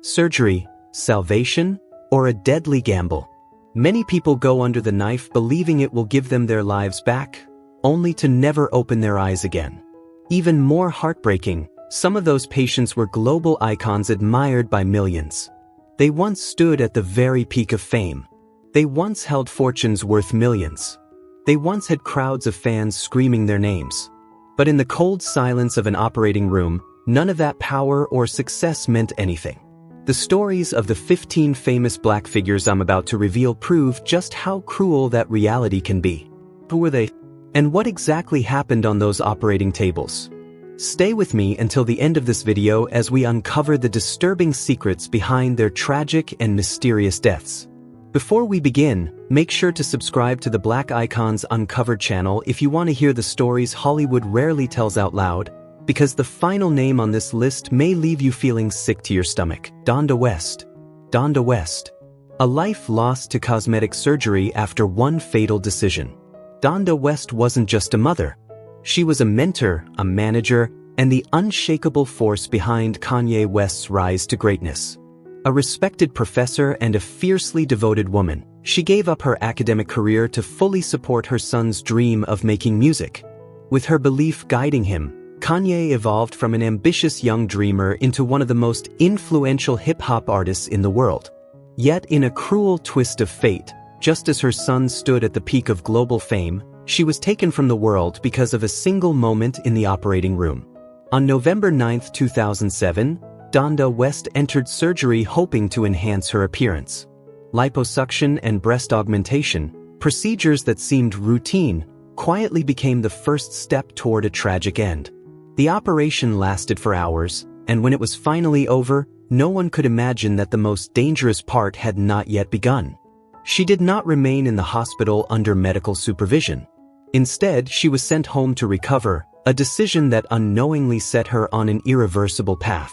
Surgery, salvation, or a deadly gamble? Many people go under the knife believing it will give them their lives back, only to never open their eyes again. Even more heartbreaking, some of those patients were global icons admired by millions. They once stood at the very peak of fame. They once held fortunes worth millions. They once had crowds of fans screaming their names. But in the cold silence of an operating room, none of that power or success meant anything. The stories of the 15 famous black figures I'm about to reveal prove just how cruel that reality can be. Who were they? And what exactly happened on those operating tables? Stay with me until the end of this video as we uncover the disturbing secrets behind their tragic and mysterious deaths. Before we begin, make sure to subscribe to the Black Icons Uncovered channel if you want to hear the stories Hollywood rarely tells out loud, because the final name on this list may leave you feeling sick to your stomach. Donda West. Donda West. A life lost to cosmetic surgery after one fatal decision. Donda West wasn't just a mother. She was a mentor, a manager, and the unshakable force behind Kanye West's rise to greatness. A respected professor and a fiercely devoted woman, she gave up her academic career to fully support her son's dream of making music. With her belief guiding him, Kanye evolved from an ambitious young dreamer into one of the most influential hip-hop artists in the world. Yet in a cruel twist of fate, just as her son stood at the peak of global fame, she was taken from the world because of a single moment in the operating room. On November 9, 2007, Donda West entered surgery hoping to enhance her appearance. Liposuction and breast augmentation, procedures that seemed routine, quietly became the first step toward a tragic end. The operation lasted for hours, and when it was finally over, no one could imagine that the most dangerous part had not yet begun. She did not remain in the hospital under medical supervision. Instead, she was sent home to recover, a decision that unknowingly set her on an irreversible path.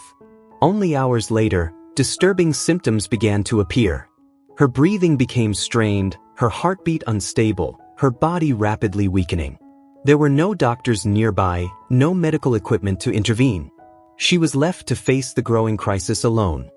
Only hours later, disturbing symptoms began to appear. Her breathing became strained, her heartbeat unstable, her body rapidly weakening. There were no doctors nearby, no medical equipment to intervene. She was left to face the growing crisis alone.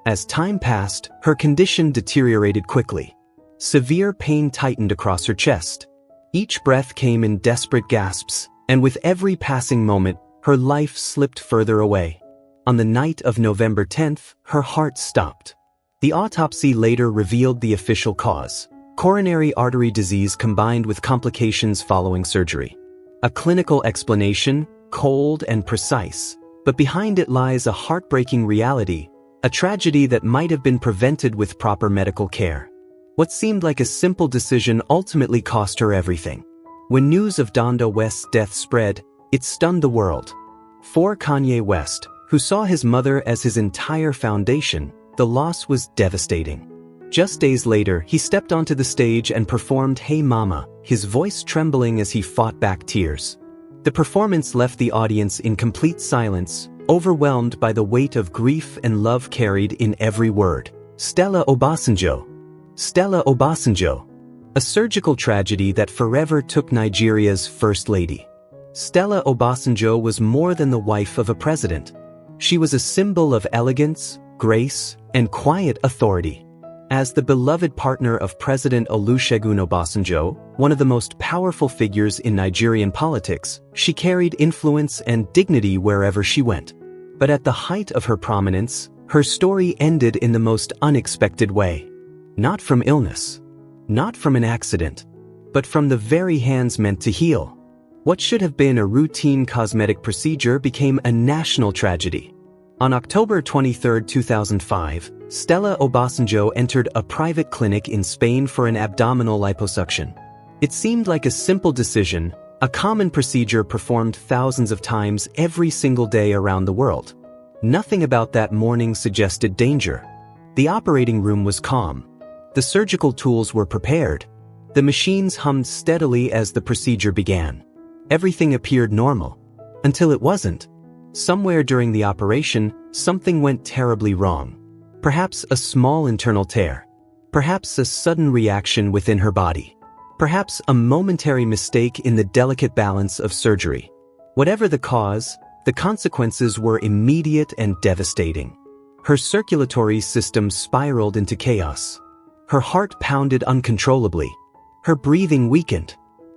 As time passed, her condition deteriorated quickly. Severe pain tightened across her chest. Each breath came in desperate gasps, and with every passing moment, her life slipped further away. On the night of November 10th, her heart stopped. The autopsy later revealed the official cause: coronary artery disease combined with complications following surgery. A clinical explanation, cold and precise, but behind it lies a heartbreaking reality, a tragedy that might have been prevented with proper medical care. What seemed like a simple decision ultimately cost her everything. When news of Donda West's death spread, it stunned the world. For Kanye West, who saw his mother as his entire foundation, the loss was devastating. Just days later, he stepped onto the stage and performed Hey Mama, his voice trembling as he fought back tears. The performance left the audience in complete silence, overwhelmed by the weight of grief and love carried in every word. Stella Obasanjo. Stella Obasanjo. A surgical tragedy that forever took Nigeria's First Lady. Stella Obasanjo was more than the wife of a president. She was a symbol of elegance, grace, and quiet authority. As the beloved partner of President Olusegun Obasanjo, one of the most powerful figures in Nigerian politics, she carried influence and dignity wherever she went. But at the height of her prominence, her story ended in the most unexpected way. Not from illness, not from an accident, but from the very hands meant to heal. What should have been a routine cosmetic procedure became a national tragedy. On October 23, 2005, Stella Obasanjo entered a private clinic in Spain for an abdominal liposuction. It seemed like a simple decision, a common procedure performed thousands of times every single day around the world. Nothing about that morning suggested danger. The operating room was calm. The surgical tools were prepared. The machines hummed steadily as the procedure began. Everything appeared normal. Until it wasn't. Somewhere during the operation, something went terribly wrong. Perhaps a small internal tear. Perhaps a sudden reaction within her body. Perhaps a momentary mistake in the delicate balance of surgery. Whatever the cause, the consequences were immediate and devastating. Her circulatory system spiraled into chaos. Her heart pounded uncontrollably. Her breathing weakened.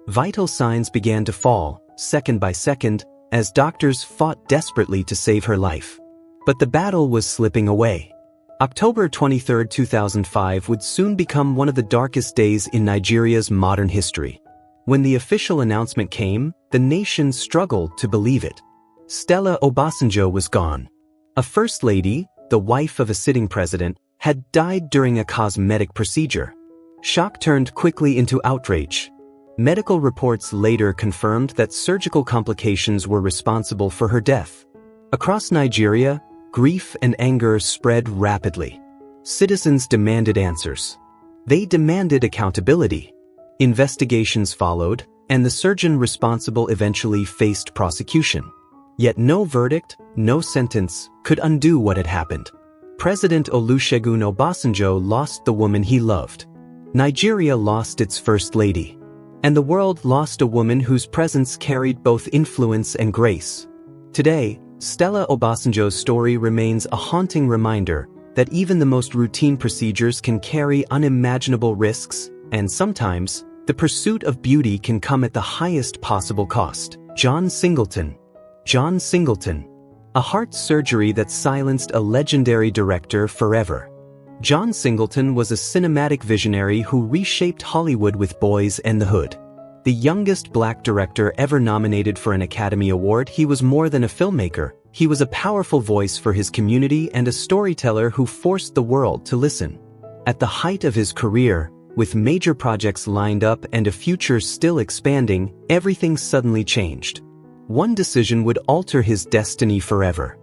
Vital signs began to fall, second by second, as doctors fought desperately to save her life. But the battle was slipping away. October 23, 2005 would soon become one of the darkest days in Nigeria's modern history. When the official announcement came, the nation struggled to believe it. Stella Obasanjo was gone. A first lady, the wife of a sitting president, had died during a cosmetic procedure. Shock turned quickly into outrage. Medical reports later confirmed that surgical complications were responsible for her death. Across Nigeria, grief and anger spread rapidly. Citizens demanded answers. They demanded accountability. Investigations followed, and the surgeon responsible eventually faced prosecution. Yet no verdict, no sentence, could undo what had happened. President Olusegun Obasanjo lost the woman he loved. Nigeria lost its first lady. And the world lost a woman whose presence carried both influence and grace. Today, Stella Obasanjo's story remains a haunting reminder that even the most routine procedures can carry unimaginable risks, and sometimes, the pursuit of beauty can come at the highest possible cost. John Singleton. John Singleton. A heart surgery that silenced a legendary director forever. John Singleton was a cinematic visionary who reshaped Hollywood with Boys and the Hood. The youngest black director ever nominated for an Academy Award, he was more than a filmmaker. He was a powerful voice for his community and a storyteller who forced the world to listen. At the height of his career, with major projects lined up and a future still expanding, everything suddenly changed. One decision would alter his destiny forever.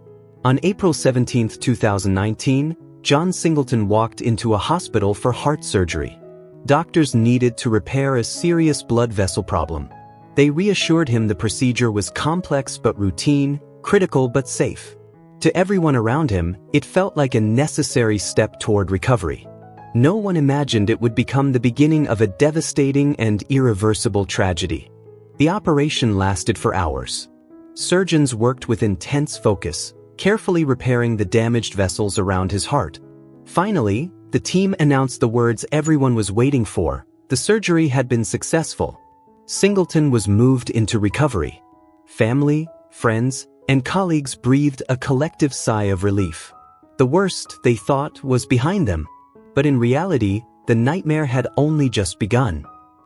On April 17, 2019, John Singleton walked into a hospital for heart surgery. Doctors needed to repair a serious blood vessel problem. They reassured him the procedure was complex but routine, critical but safe. To everyone around him, it felt like a necessary step toward recovery. No one imagined it would become the beginning of a devastating and irreversible tragedy. The operation lasted for hours. Surgeons worked with intense focus, carefully repairing the damaged vessels around his heart. Finally, the team announced the words everyone was waiting for: the surgery had been successful. Singleton was moved into recovery. Family, friends, and colleagues breathed a collective sigh of relief. The worst, they thought, was behind them. But in reality, the nightmare had only just begun.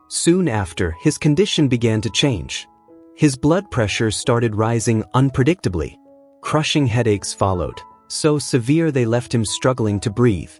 Soon after, his condition began to change. His blood pressure started rising unpredictably. Crushing headaches followed, so severe they left him struggling to breathe.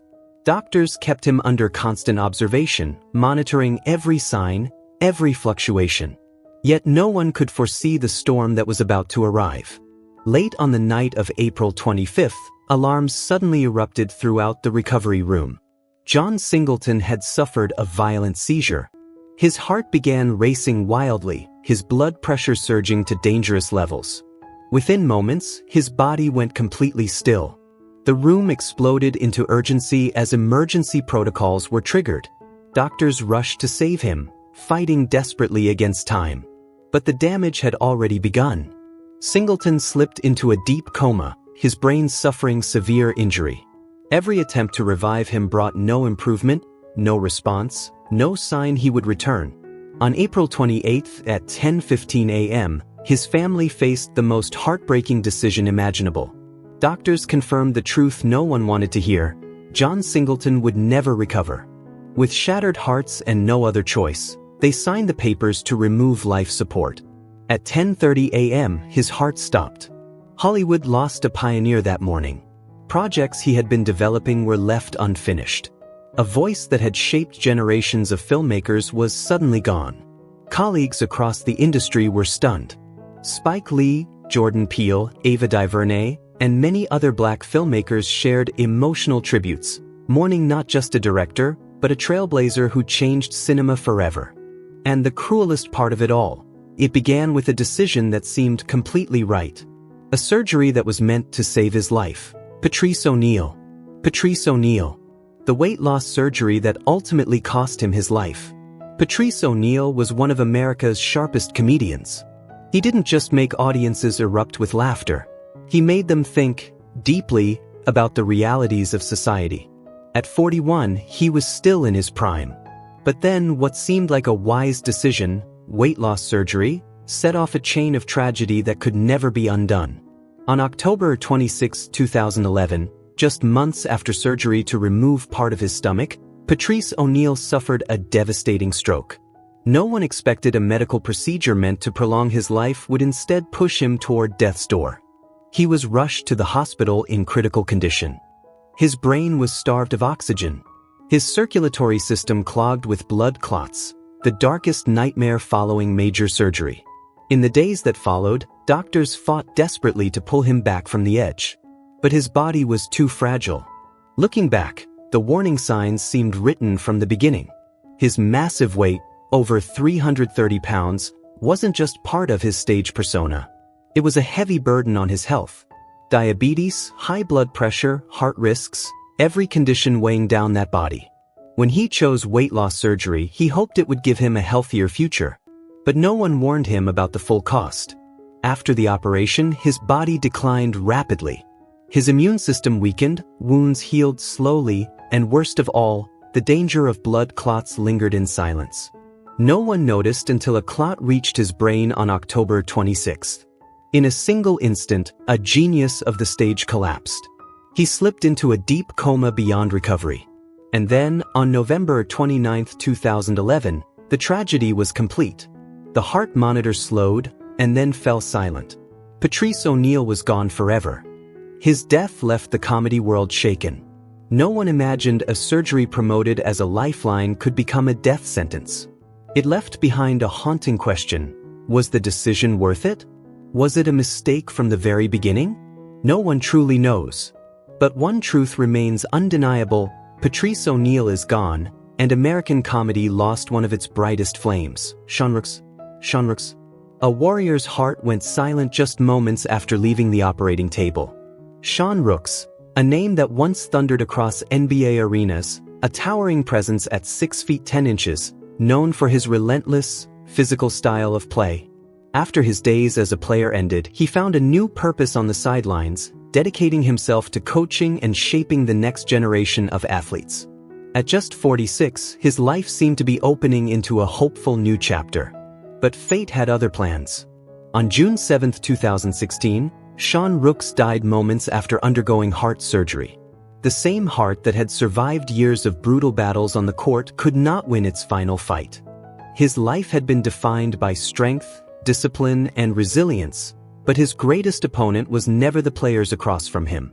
Doctors kept him under constant observation, monitoring every sign, every fluctuation. Yet no one could foresee the storm that was about to arrive. Late on the night of April 25th, alarms suddenly erupted throughout the recovery room. John Singleton had suffered a violent seizure. His heart began racing wildly, his blood pressure surging to dangerous levels. Within moments, his body went completely still. The room exploded into urgency as emergency protocols were triggered. Doctors rushed to save him, fighting desperately against time. But the damage had already begun. Singleton slipped into a deep coma, his brain suffering severe injury. Every attempt to revive him brought no improvement, no response, no sign he would return. On April 28th at 10:15 a.m., his family faced the most heartbreaking decision imaginable. Doctors confirmed the truth no one wanted to hear: John Singleton would never recover. With shattered hearts and no other choice, they signed the papers to remove life support. At 10:30 a.m., his heart stopped. Hollywood lost a pioneer that morning. Projects he had been developing were left unfinished. A voice that had shaped generations of filmmakers was suddenly gone. Colleagues across the industry were stunned. Spike Lee, Jordan Peele, Ava DuVernay, and many other black filmmakers shared emotional tributes, mourning not just a director, but a trailblazer who changed cinema forever. And the cruelest part of it all, it began with a decision that seemed completely right. A surgery that was meant to save his life. Patrice O'Neal. Patrice O'Neal. The weight loss surgery that ultimately cost him his life. Patrice O'Neal was one of America's sharpest comedians. He didn't just make audiences erupt with laughter. He made them think deeply, about the realities of society. At 41, he was still in his prime. But then what seemed like a wise decision, weight loss surgery, set off a chain of tragedy that could never be undone. On October 26, 2011, just months after surgery to remove part of his stomach, Patrice O'Neal suffered a devastating stroke. No one expected a medical procedure meant to prolong his life would instead push him toward death's door. He was rushed to the hospital in critical condition. His brain was starved of oxygen. His circulatory system clogged with blood clots, the darkest nightmare following major surgery. In the days that followed, doctors fought desperately to pull him back from the edge. But his body was too fragile. Looking back, the warning signs seemed written from the beginning. His massive weight, over 330 pounds, wasn't just part of his stage persona. It was a heavy burden on his health. Diabetes, high blood pressure, heart risks, every condition weighing down that body. When he chose weight loss surgery, he hoped it would give him a healthier future. But no one warned him about the full cost. After the operation, his body declined rapidly. His immune system weakened, wounds healed slowly, and worst of all, the danger of blood clots lingered in silence. No one noticed until a clot reached his brain on October 26. In a single instant, a genius of the stage collapsed. He slipped into a deep coma beyond recovery. And then, on November 29, 2011, the tragedy was complete. The heart monitor slowed, and then fell silent. Patrice O'Neal was gone forever. His death left the comedy world shaken. No one imagined a surgery promoted as a lifeline could become a death sentence. It left behind a haunting question. Was the decision worth it? Was it a mistake from the very beginning? No one truly knows. But one truth remains undeniable: Patrice O'Neal is gone, and American comedy lost one of its brightest flames. Sean Rooks. A warrior's heart went silent just moments after leaving the operating table. Sean Rooks, a name that once thundered across NBA arenas, a towering presence at 6 feet 10 inches, known for his relentless, physical style of play. After his days as a player ended, he found a new purpose on the sidelines, dedicating himself to coaching and shaping the next generation of athletes. At just 46, his life seemed to be opening into a hopeful new chapter. But fate had other plans. On June 7, 2016, Sean Rooks died moments after undergoing heart surgery. The same heart that had survived years of brutal battles on the court could not win its final fight. His life had been defined by strength, discipline, and resilience, but his greatest opponent was never the players across from him.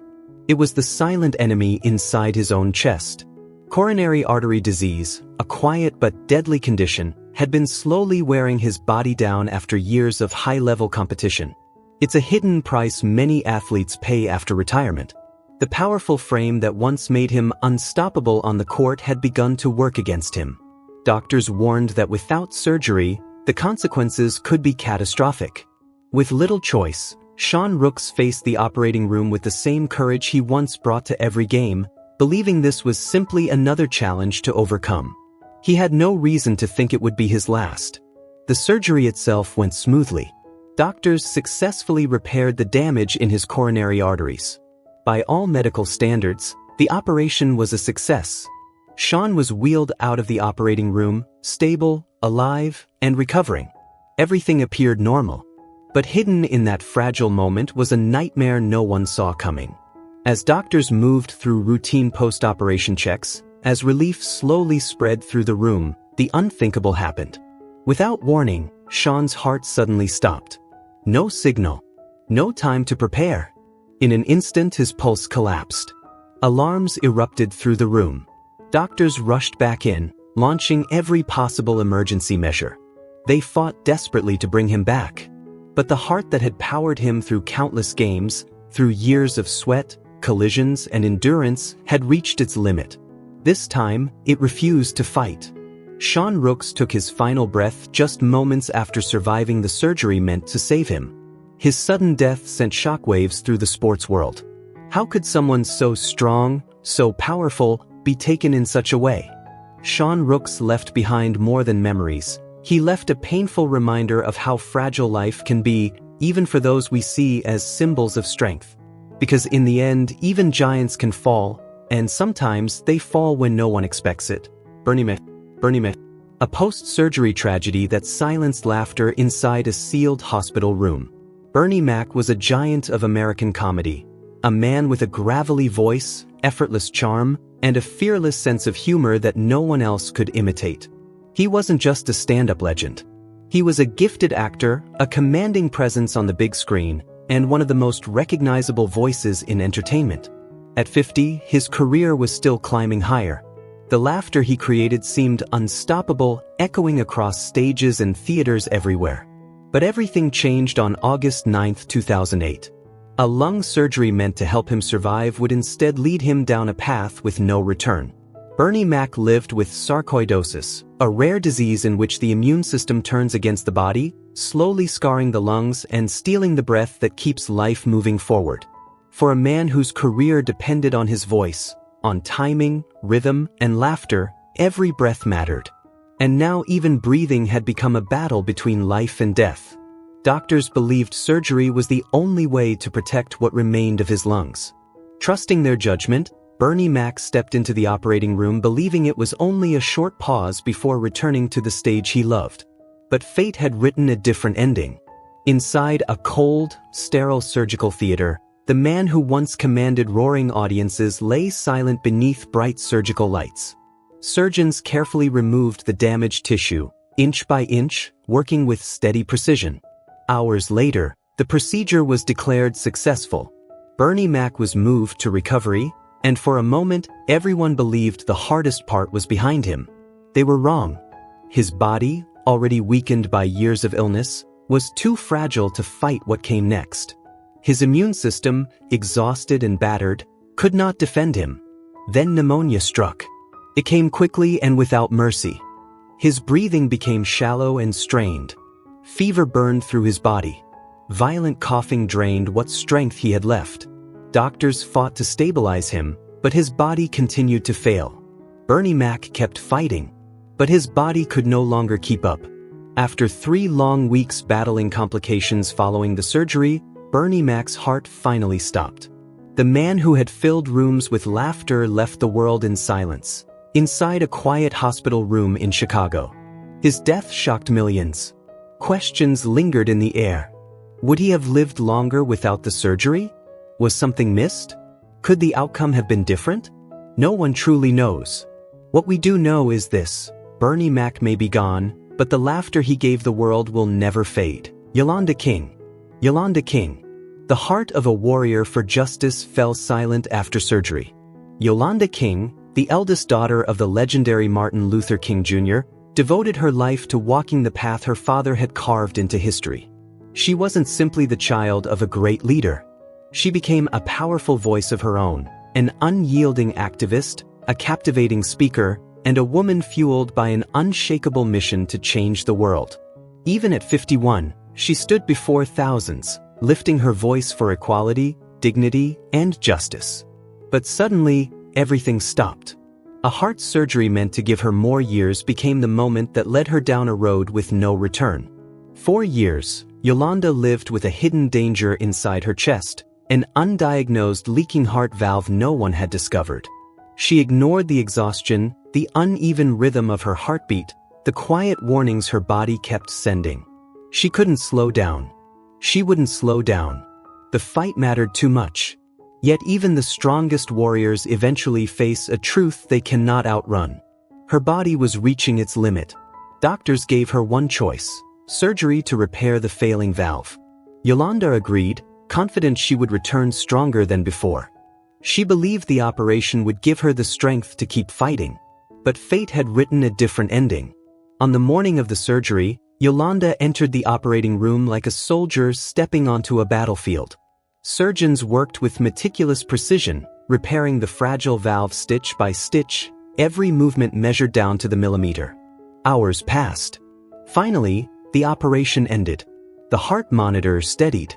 It was the silent enemy inside his own chest. Coronary artery disease, a quiet but deadly condition, had been slowly wearing his body down after years of high-level competition. It's a hidden price many athletes pay after retirement. The powerful frame that once made him unstoppable on the court had begun to work against him. Doctors warned that without surgery, the consequences could be catastrophic. With little choice, Sean Rooks faced the operating room with the same courage he once brought to every game, believing this was simply another challenge to overcome. He had no reason to think it would be his last. The surgery itself went smoothly. Doctors successfully repaired the damage in his coronary arteries. By all medical standards, the operation was a success. Sean was wheeled out of the operating room, stable, alive, and recovering. Everything appeared normal. But hidden in that fragile moment was a nightmare no one saw coming. As doctors moved through routine post-operation checks, as relief slowly spread through the room, the unthinkable happened. Without warning, Sean's heart suddenly stopped. No signal. No time to prepare. In an instant, his pulse collapsed. Alarms erupted through the room. Doctors rushed back in, launching every possible emergency measure. They fought desperately to bring him back. But the heart that had powered him through countless games, through years of sweat, collisions, and endurance, had reached its limit. This time, it refused to fight. Sean Rooks took his final breath just moments after surviving the surgery meant to save him. His sudden death sent shockwaves through the sports world. How could someone so strong, so powerful, be taken in such a way? Sean Rooks left behind more than memories. He left a painful reminder of how fragile life can be, even for those we see as symbols of strength. Because in the end, even giants can fall, and sometimes they fall when no one expects it. Bernie Mac. A post-surgery tragedy that silenced laughter inside a sealed hospital room. Bernie Mac was a giant of American comedy, a man with a gravelly voice, effortless charm, and a fearless sense of humor that no one else could imitate. He wasn't just a stand-up legend. He was a gifted actor, a commanding presence on the big screen, and one of the most recognizable voices in entertainment. At 50, his career was still climbing higher. The laughter he created seemed unstoppable, echoing across stages and theaters everywhere. But everything changed on August 9, 2008. A lung surgery meant to help him survive would instead lead him down a path with no return. Bernie Mac lived with sarcoidosis, a rare disease in which the immune system turns against the body, slowly scarring the lungs and stealing the breath that keeps life moving forward. For a man whose career depended on his voice, on timing, rhythm, and laughter, every breath mattered. And now even breathing had become a battle between life and death. Doctors believed surgery was the only way to protect what remained of his lungs. Trusting their judgment, Bernie Mac stepped into the operating room believing it was only a short pause before returning to the stage he loved. But fate had written a different ending. Inside a cold, sterile surgical theater, the man who once commanded roaring audiences lay silent beneath bright surgical lights. Surgeons carefully removed the damaged tissue, inch by inch, working with steady precision. Hours later, the procedure was declared successful. Bernie Mac was moved to recovery, and for a moment, everyone believed the hardest part was behind him. They were wrong. His body, already weakened by years of illness, was too fragile to fight what came next. His immune system, exhausted and battered, could not defend him. Then pneumonia struck. It came quickly and without mercy. His breathing became shallow and strained. Fever burned through his body. Violent coughing drained what strength he had left. Doctors fought to stabilize him, but his body continued to fail. Bernie Mac kept fighting, but his body could no longer keep up. After 3 long weeks battling complications following the surgery, Bernie Mac's heart finally stopped. The man who had filled rooms with laughter left the world in silence, inside a quiet hospital room in Chicago. His death shocked millions. Questions lingered in the air. Would he have lived longer without the surgery? Was something missed? Could the outcome have been different? No one truly knows. What we do know is this: Bernie Mac may be gone, but the laughter he gave the world will never fade. Yolanda King. Yolanda King. The heart of a warrior for justice fell silent after surgery. Yolanda King, the eldest daughter of the legendary Martin Luther King Jr., devoted her life to walking the path her father had carved into history. She wasn't simply the child of a great leader. She became a powerful voice of her own, an unyielding activist, a captivating speaker, and a woman fueled by an unshakable mission to change the world. Even at 51, she stood before thousands, lifting her voice for equality, dignity, and justice. But suddenly, everything stopped. A heart surgery meant to give her more years became the moment that led her down a road with no return. 4 years, Yolanda lived with a hidden danger inside her chest, an undiagnosed leaking heart valve no one had discovered. She ignored the exhaustion, the uneven rhythm of her heartbeat, the quiet warnings her body kept sending. She couldn't slow down. She wouldn't slow down. The fight mattered too much. Yet even the strongest warriors eventually face a truth they cannot outrun. Her body was reaching its limit. Doctors gave her one choice: surgery to repair the failing valve. Yolanda agreed, confident she would return stronger than before. She believed the operation would give her the strength to keep fighting. But fate had written a different ending. On the morning of the surgery, Yolanda entered the operating room like a soldier stepping onto a battlefield. Surgeons worked with meticulous precision, repairing the fragile valve stitch by stitch, every movement measured down to the millimeter. Hours passed. Finally, the operation ended. The heart monitor steadied.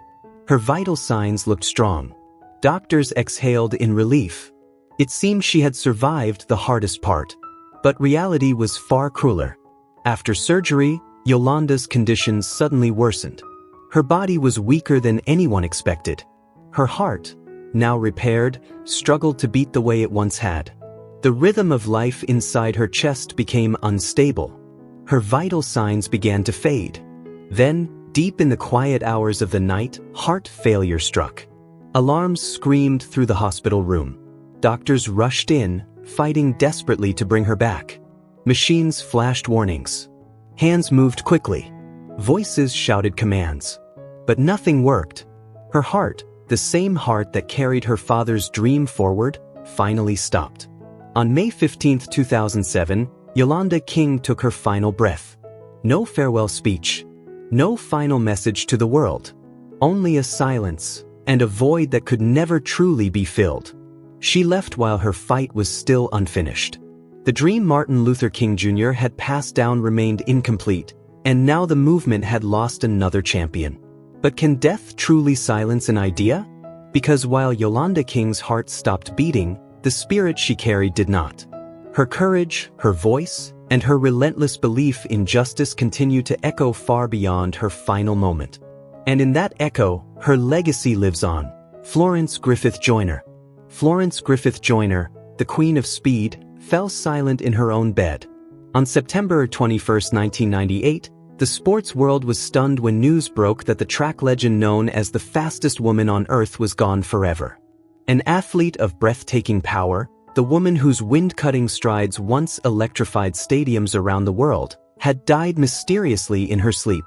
Her vital signs looked strong. Doctors exhaled in relief. It seemed she had survived the hardest part. But reality was far crueler. After surgery, Yolanda's conditions suddenly worsened. Her body was weaker than anyone expected. Her heart, now repaired, struggled to beat the way it once had. The rhythm of life inside her chest became unstable. Her vital signs began to fade. Then, deep in the quiet hours of the night, heart failure struck. Alarms screamed through the hospital room. Doctors rushed in, fighting desperately to bring her back. Machines flashed warnings. Hands moved quickly. Voices shouted commands. But nothing worked. Her heart, the same heart that carried her father's dream forward, finally stopped. On May 15, 2007, Yolanda King took her final breath. No farewell speech. No final message to the world. Only a silence, and a void that could never truly be filled. She left while her fight was still unfinished. The dream Martin Luther King Jr. had passed down remained incomplete, and now the movement had lost another champion. But can death truly silence an idea? Because while Yolanda King's heart stopped beating, the spirit she carried did not. Her courage, her voice, and her relentless belief in justice continue to echo far beyond her final moment. And in that echo, her legacy lives on. Florence Griffith Joyner. Florence Griffith Joyner, the Queen of Speed, fell silent in her own bed. On September 21, 1998, the sports world was stunned when news broke that the track legend known as the fastest woman on Earth was gone forever. An athlete of breathtaking power, the woman whose wind-cutting strides once electrified stadiums around the world, had died mysteriously in her sleep.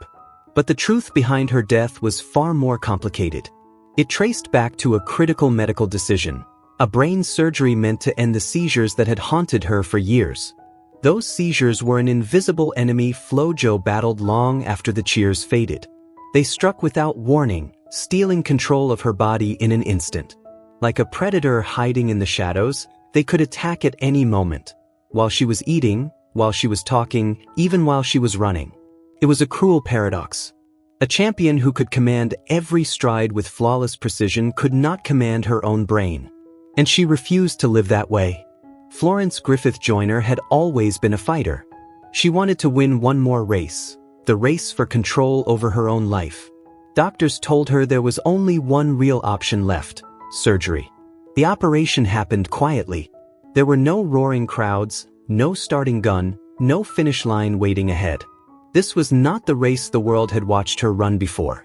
But the truth behind her death was far more complicated. It traced back to a critical medical decision, a brain surgery meant to end the seizures that had haunted her for years. Those seizures were an invisible enemy Flojo battled long after the cheers faded. They struck without warning, stealing control of her body in an instant. Like a predator hiding in the shadows, they could attack at any moment. While she was eating, while she was talking, even while she was running. It was a cruel paradox. A champion who could command every stride with flawless precision could not command her own brain. And she refused to live that way. Florence Griffith Joyner had always been a fighter. She wanted to win one more race, the race for control over her own life. Doctors told her there was only one real option left: surgery. The operation happened quietly. There were no roaring crowds, no starting gun, no finish line waiting ahead. This was not the race the world had watched her run before.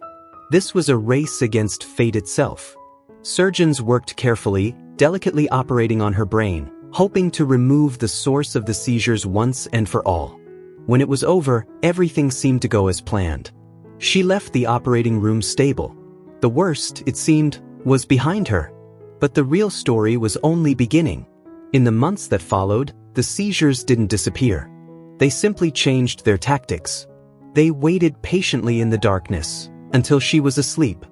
This was a race against fate itself. Surgeons worked carefully, delicately operating on her brain, hoping to remove the source of the seizures once and for all. When it was over, everything seemed to go as planned. She left the operating room stable. The worst, it seemed, was behind her. But the real story was only beginning. In the months that followed, the seizures didn't disappear. They simply changed their tactics. They waited patiently in the darkness, until she was asleep.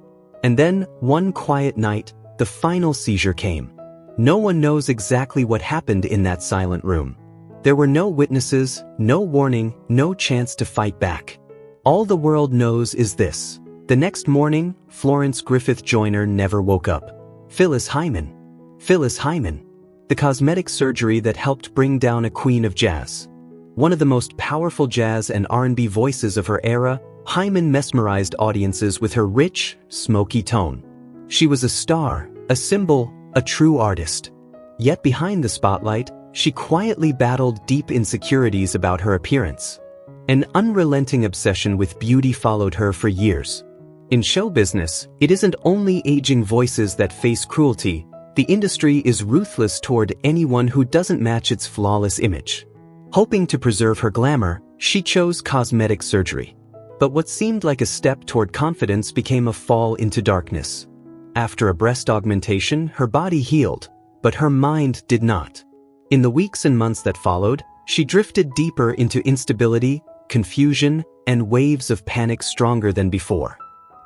And then, one quiet night, the final seizure came. No one knows exactly what happened in that silent room. There were no witnesses, no warning, no chance to fight back. All the world knows is this: the next morning, Florence Griffith Joyner never woke up. Phyllis Hyman. Phyllis Hyman. The cosmetic surgery that helped bring down a queen of jazz. One of the most powerful jazz and R&B voices of her era, Hyman mesmerized audiences with her rich, smoky tone. She was a star, a symbol, a true artist. Yet behind the spotlight, she quietly battled deep insecurities about her appearance. An unrelenting obsession with beauty followed her for years. In show business, it isn't only aging voices that face cruelty. The industry is ruthless toward anyone who doesn't match its flawless image. Hoping to preserve her glamour, she chose cosmetic surgery. But what seemed like a step toward confidence became a fall into darkness. After a breast augmentation, her body healed, but her mind did not. In the weeks and months that followed, she drifted deeper into instability, confusion, and waves of panic stronger than before.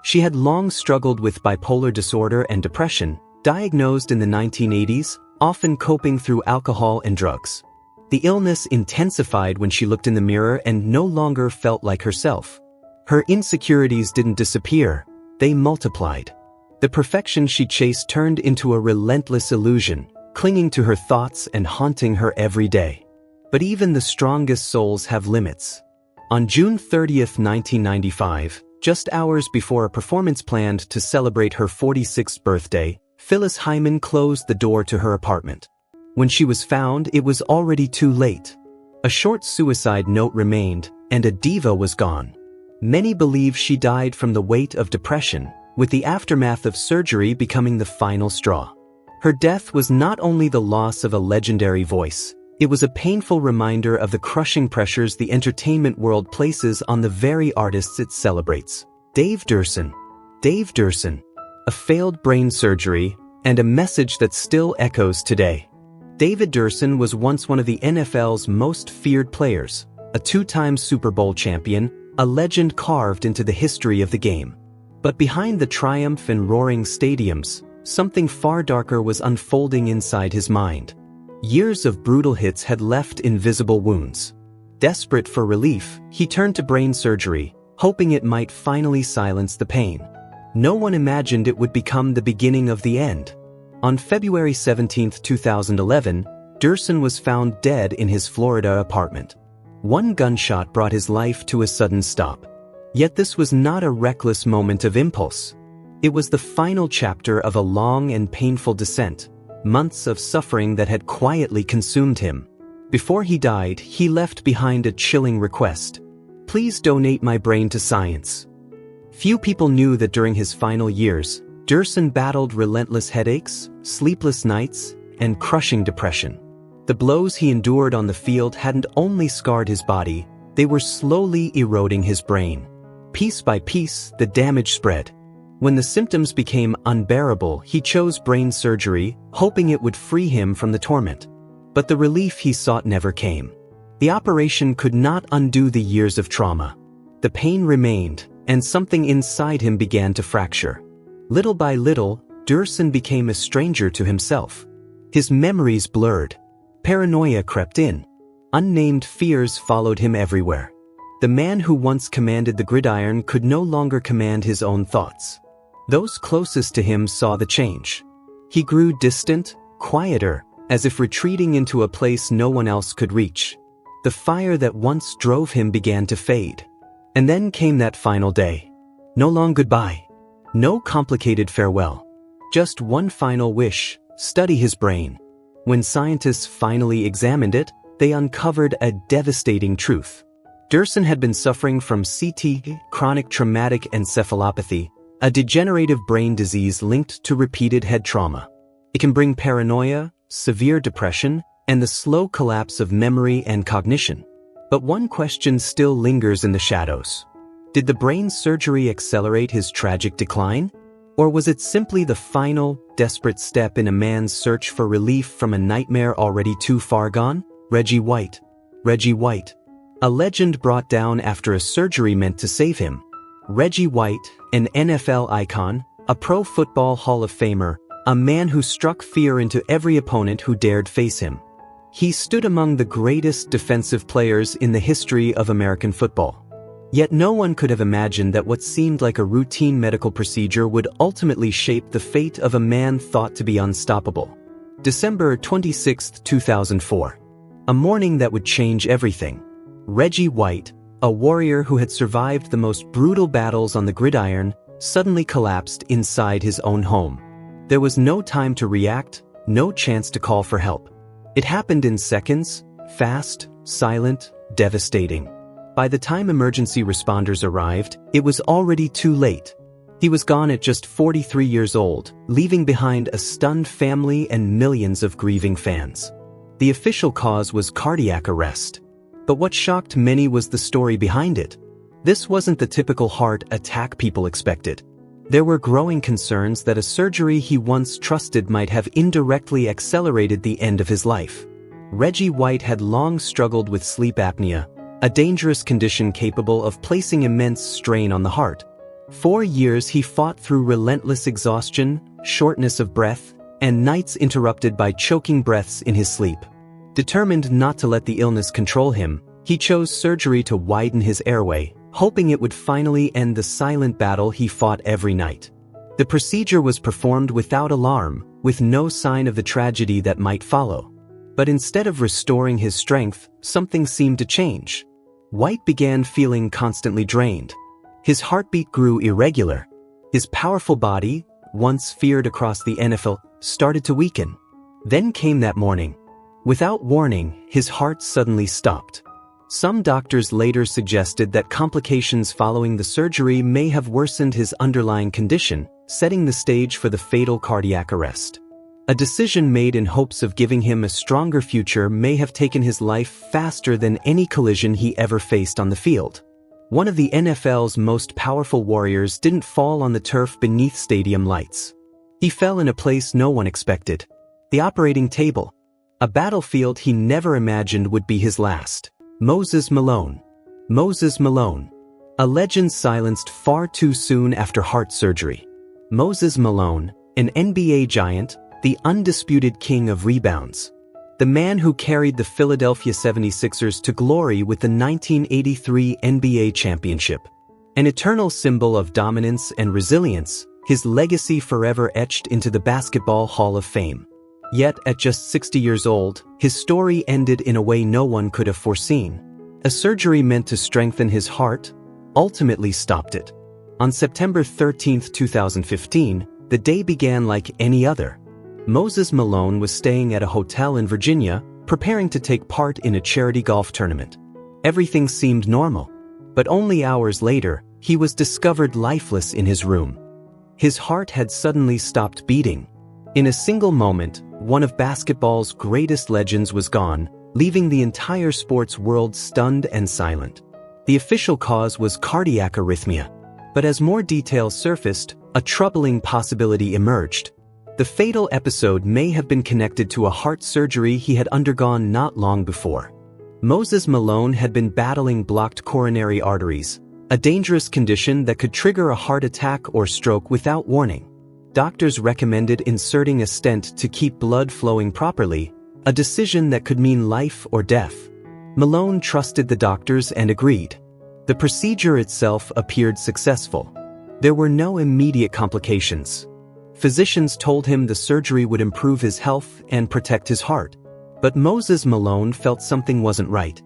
She had long struggled with bipolar disorder and depression, diagnosed in the 1980s, often coping through alcohol and drugs. The illness intensified when she looked in the mirror and no longer felt like herself. Her insecurities didn't disappear, they multiplied. The perfection she chased turned into a relentless illusion, clinging to her thoughts and haunting her every day. But even the strongest souls have limits. On June 30, 1995, just hours before a performance planned to celebrate her 46th birthday, Phyllis Hyman closed the door to her apartment. When she was found, it was already too late. A short suicide note remained, and a diva was gone. Many believe she died from the weight of depression, with the aftermath of surgery becoming the final straw. Her death was not only the loss of a legendary voice, it was a painful reminder of the crushing pressures the entertainment world places on the very artists it celebrates. Dave Durson. Dave Durson. A failed brain surgery, and a message that still echoes today. David Durson was once one of the NFL's most feared players, a two-time Super Bowl champion, a legend carved into the history of the game. But behind the triumph and roaring stadiums, something far darker was unfolding inside his mind. Years of brutal hits had left invisible wounds. Desperate for relief, he turned to brain surgery, hoping it might finally silence the pain. No one imagined it would become the beginning of the end. On February 17, 2011, Durson was found dead in his Florida apartment. One gunshot brought his life to a sudden stop. Yet this was not a reckless moment of impulse. It was the final chapter of a long and painful descent, months of suffering that had quietly consumed him. Before he died, he left behind a chilling request. Please donate my brain to science. Few people knew that during his final years, Durson battled relentless headaches, sleepless nights, and crushing depression. The blows he endured on the field hadn't only scarred his body, they were slowly eroding his brain. Piece by piece, the damage spread. When the symptoms became unbearable, he chose brain surgery, hoping it would free him from the torment. But the relief he sought never came. The operation could not undo the years of trauma. The pain remained, and something inside him began to fracture. Little by little, Durson became a stranger to himself. His memories blurred. Paranoia crept in. Unnamed fears followed him everywhere. The man who once commanded the gridiron could no longer command his own thoughts. Those closest to him saw the change. He grew distant, quieter, as if retreating into a place no one else could reach. The fire that once drove him began to fade. And then came that final day. No long goodbye. No complicated farewell. Just one final wish: study his brain. When scientists finally examined it, they uncovered a devastating truth. Durson had been suffering from CT, chronic traumatic encephalopathy, a degenerative brain disease linked to repeated head trauma. It can bring paranoia, severe depression, and the slow collapse of memory and cognition. But one question still lingers in the shadows. Did the brain surgery accelerate his tragic decline? Or was it simply the final, desperate step in a man's search for relief from a nightmare already too far gone? Reggie White. Reggie White. A legend brought down after a surgery meant to save him. Reggie White, an NFL icon, a Pro Football Hall of Famer, a man who struck fear into every opponent who dared face him. He stood among the greatest defensive players in the history of American football. Yet no one could have imagined that what seemed like a routine medical procedure would ultimately shape the fate of a man thought to be unstoppable. December 26, 2004. A morning that would change everything. Reggie White, a warrior who had survived the most brutal battles on the gridiron, suddenly collapsed inside his own home. There was no time to react, no chance to call for help. It happened in seconds, fast, silent, devastating. By the time emergency responders arrived, it was already too late. He was gone at just 43 years old, leaving behind a stunned family and millions of grieving fans. The official cause was cardiac arrest. But what shocked many was the story behind it. This wasn't the typical heart attack people expected. There were growing concerns that a surgery he once trusted might have indirectly accelerated the end of his life. Reggie White had long struggled with sleep apnea, a dangerous condition capable of placing immense strain on the heart. For years he fought through relentless exhaustion, shortness of breath, and nights interrupted by choking breaths in his sleep. Determined not to let the illness control him, he chose surgery to widen his airway, hoping it would finally end the silent battle he fought every night. The procedure was performed without alarm, with no sign of the tragedy that might follow. But instead of restoring his strength, something seemed to change. White began feeling constantly drained. His heartbeat grew irregular. His powerful body, once feared across the NFL, started to weaken. Then came that morning. Without warning, his heart suddenly stopped. Some doctors later suggested that complications following the surgery may have worsened his underlying condition, setting the stage for the fatal cardiac arrest. A decision made in hopes of giving him a stronger future may have taken his life faster than any collision he ever faced on the field. One of the NFL's most powerful warriors didn't fall on the turf beneath stadium lights. He fell in a place no one expected. The operating table. A battlefield he never imagined would be his last. Moses Malone. Moses Malone. A legend silenced far too soon after heart surgery. Moses Malone, an NBA giant, the undisputed king of rebounds. The man who carried the Philadelphia 76ers to glory with the 1983 NBA championship. An eternal symbol of dominance and resilience, his legacy forever etched into the Basketball Hall of Fame. Yet, at just 60 years old, his story ended in a way no one could have foreseen. A surgery meant to strengthen his heart ultimately stopped it. On September 13, 2015, the day began like any other. Moses Malone was staying at a hotel in Virginia, preparing to take part in a charity golf tournament. Everything seemed normal. But only hours later, he was discovered lifeless in his room. His heart had suddenly stopped beating. In a single moment, one of basketball's greatest legends was gone, leaving the entire sports world stunned and silent. The official cause was cardiac arrhythmia. But as more details surfaced, a troubling possibility emerged. The fatal episode may have been connected to a heart surgery he had undergone not long before. Moses Malone had been battling blocked coronary arteries, a dangerous condition that could trigger a heart attack or stroke without warning. Doctors recommended inserting a stent to keep blood flowing properly, a decision that could mean life or death. Malone trusted the doctors and agreed. The procedure itself appeared successful. There were no immediate complications. Physicians told him the surgery would improve his health and protect his heart. But Moses Malone felt something wasn't right.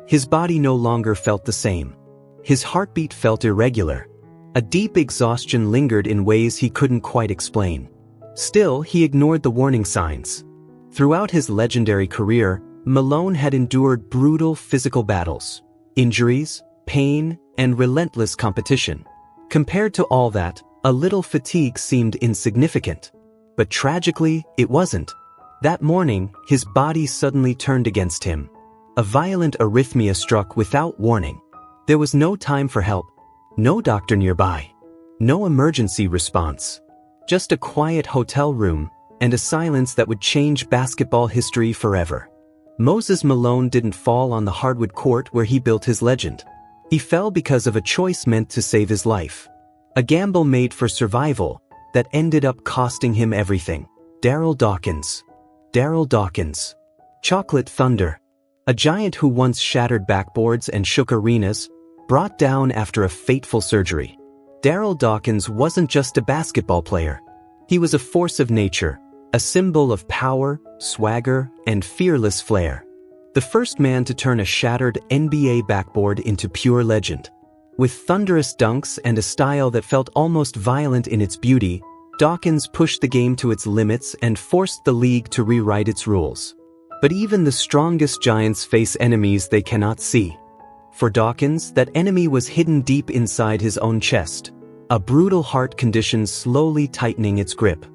His body no longer felt the same. His heartbeat felt irregular. A deep exhaustion lingered in ways he couldn't quite explain. Still, he ignored the warning signs. Throughout his legendary career, Malone had endured brutal physical battles, injuries, pain, and relentless competition. Compared to all that, a little fatigue seemed insignificant. But tragically, it wasn't. That morning, his body suddenly turned against him. A violent arrhythmia struck without warning. There was no time for help. No doctor nearby. No emergency response. Just a quiet hotel room, and a silence that would change basketball history forever. Moses Malone didn't fall on the hardwood court where he built his legend. He fell because of a choice meant to save his life. A gamble made for survival that ended up costing him everything. Darryl Dawkins. Darryl Dawkins. Chocolate Thunder. A giant who once shattered backboards and shook arenas, brought down after a fateful surgery. Darryl Dawkins wasn't just a basketball player. He was a force of nature, a symbol of power, swagger, and fearless flair. The first man to turn a shattered NBA backboard into pure legend. With thunderous dunks and a style that felt almost violent in its beauty, Dawkins pushed the game to its limits and forced the league to rewrite its rules. But even the strongest giants face enemies they cannot see. For Dawkins, that enemy was hidden deep inside his own chest, a brutal heart condition slowly tightening its grip.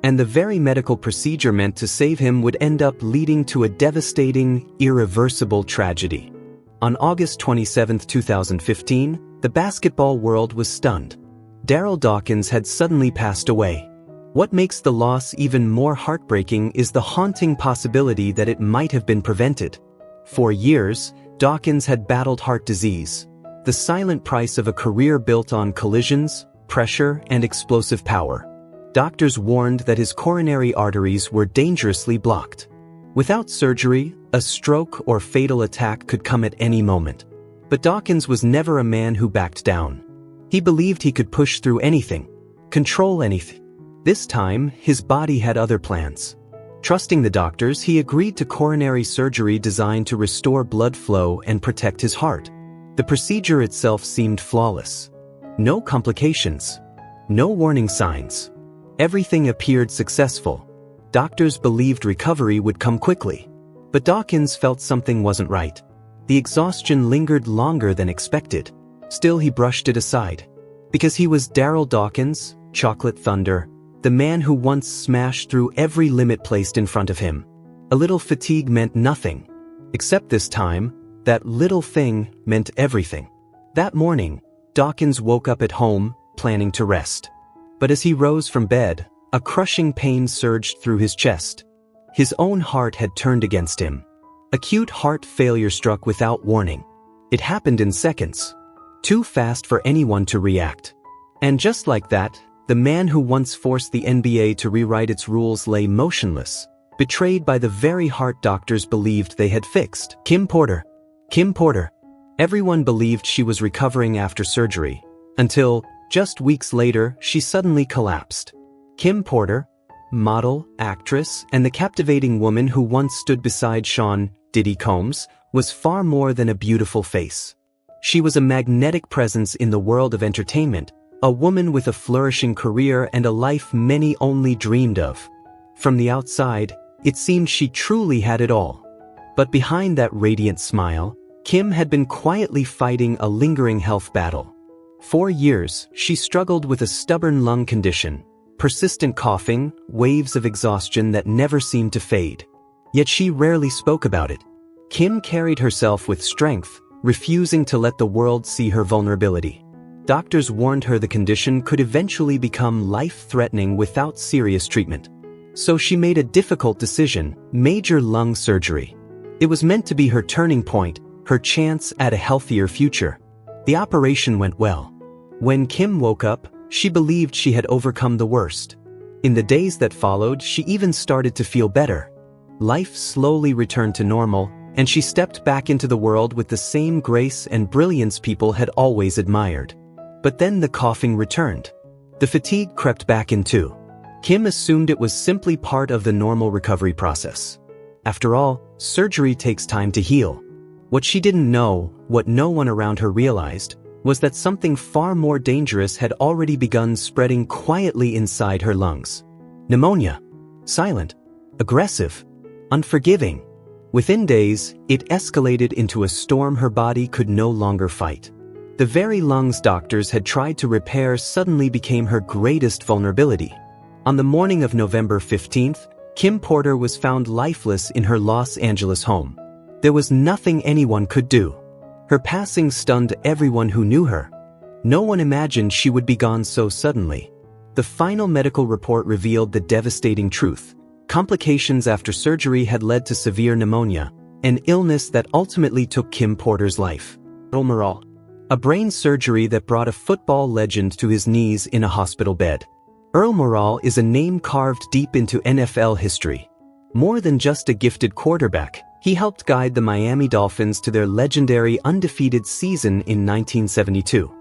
And the very medical procedure meant to save him would end up leading to a devastating, irreversible tragedy. On August 27, 2015, the basketball world was stunned. Darryl Dawkins had suddenly passed away. What makes the loss even more heartbreaking is the haunting possibility that it might have been prevented. For years, Dawkins had battled heart disease, the silent price of a career built on collisions, pressure, and explosive power. Doctors warned that his coronary arteries were dangerously blocked. Without surgery, a stroke or fatal attack could come at any moment. But Dawkins was never a man who backed down. He believed he could push through anything, control anything. This time, his body had other plans. Trusting the doctors, he agreed to coronary surgery designed to restore blood flow and protect his heart. The procedure itself seemed flawless. No complications. No warning signs. Everything appeared successful. Doctors believed recovery would come quickly. But Dawkins felt something wasn't right. The exhaustion lingered longer than expected. Still, he brushed it aside. Because he was Daryl Dawkins, Chocolate Thunder, the man who once smashed through every limit placed in front of him. A little fatigue meant nothing. Except this time, that little thing meant everything. That morning, Dawkins woke up at home, planning to rest. But as he rose from bed, a crushing pain surged through his chest. His own heart had turned against him. Acute heart failure struck without warning. It happened in seconds. Too fast for anyone to react. And just like that, the man who once forced the NBA to rewrite its rules lay motionless, betrayed by the very heart doctors believed they had fixed. Kim Porter. Kim Porter. Everyone believed she was recovering after surgery, until, just weeks later, she suddenly collapsed. Kim Porter, model, actress, and the captivating woman who once stood beside Sean Diddy Combs, was far more than a beautiful face. She was a magnetic presence in the world of entertainment, a woman with a flourishing career and a life many only dreamed of. From the outside, it seemed she truly had it all. But behind that radiant smile, Kim had been quietly fighting a lingering health battle. For years, she struggled with a stubborn lung condition, persistent coughing, waves of exhaustion that never seemed to fade. Yet she rarely spoke about it. Kim carried herself with strength, refusing to let the world see her vulnerability. Doctors warned her the condition could eventually become life-threatening without serious treatment. So she made a difficult decision: major lung surgery. It was meant to be her turning point, her chance at a healthier future. The operation went well. When Kim woke up, she believed she had overcome the worst. In the days that followed, she even started to feel better. Life slowly returned to normal, and she stepped back into the world with the same grace and brilliance people had always admired. But then the coughing returned. The fatigue crept back in too. Kim assumed it was simply part of the normal recovery process. After all, surgery takes time to heal. What she didn't know, what no one around her realized, was that something far more dangerous had already begun spreading quietly inside her lungs. Pneumonia. Silent. Aggressive. Unforgiving. Within days, it escalated into a storm her body could no longer fight. The very lungs doctors had tried to repair suddenly became her greatest vulnerability. On the morning of November 15th, Kim Porter was found lifeless in her Los Angeles home. There was nothing anyone could do. Her passing stunned everyone who knew her. No one imagined she would be gone so suddenly. The final medical report revealed the devastating truth. Complications after surgery had led to severe pneumonia, an illness that ultimately took Kim Porter's life. Earl Morrall. A brain surgery that brought a football legend to his knees in a hospital bed. Earl Morrall is a name carved deep into NFL history. More than just a gifted quarterback, he helped guide the Miami Dolphins to their legendary undefeated season in 1972.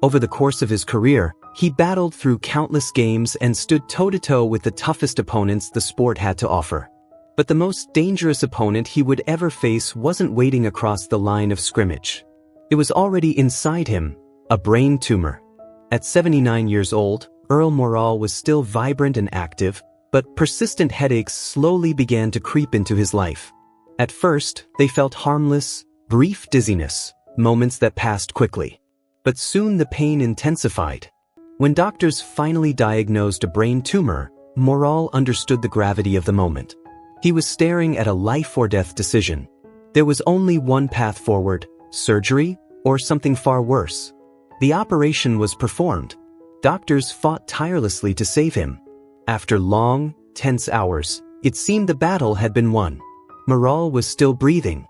Over the course of his career, he battled through countless games and stood toe-to-toe with the toughest opponents the sport had to offer. But the most dangerous opponent he would ever face wasn't waiting across the line of scrimmage. It was already inside him, a brain tumor. At 79 years old, Earl Morrall was still vibrant and active, but persistent headaches slowly began to creep into his life. At first, they felt harmless, brief dizziness, moments that passed quickly. But soon the pain intensified. When doctors finally diagnosed a brain tumor, Morrall understood the gravity of the moment. He was staring at a life-or-death decision. There was only one path forward: surgery or something far worse. The operation was performed. Doctors fought tirelessly to save him. After long, tense hours, it seemed the battle had been won. Morrall was still breathing.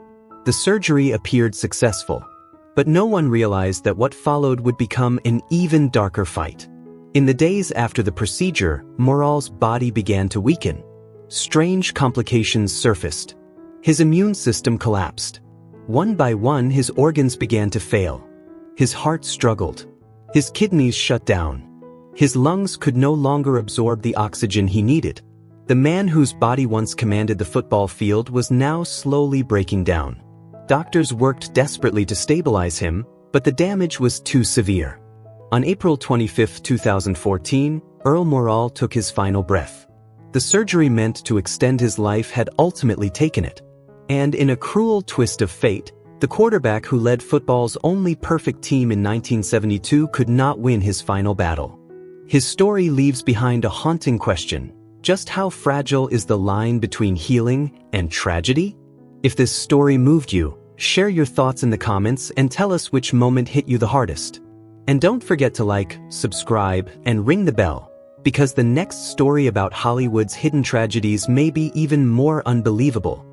The surgery appeared successful. But no one realized that what followed would become an even darker fight. In the days after the procedure, Morrall's body began to weaken. Strange complications surfaced. His immune system collapsed. One by one, his organs began to fail. His heart struggled. His kidneys shut down. His lungs could no longer absorb the oxygen he needed. The man whose body once commanded the football field was now slowly breaking down. Doctors worked desperately to stabilize him, but the damage was too severe. On April 25, 2014, Earl Morrall took his final breath. The surgery meant to extend his life had ultimately taken it. And in a cruel twist of fate, the quarterback who led football's only perfect team in 1972 could not win his final battle. His story leaves behind a haunting question: just how fragile is the line between healing and tragedy? If this story moved you, share your thoughts in the comments and tell us which moment hit you the hardest. And don't forget to like, subscribe, and ring the bell, because the next story about Hollywood's hidden tragedies may be even more unbelievable.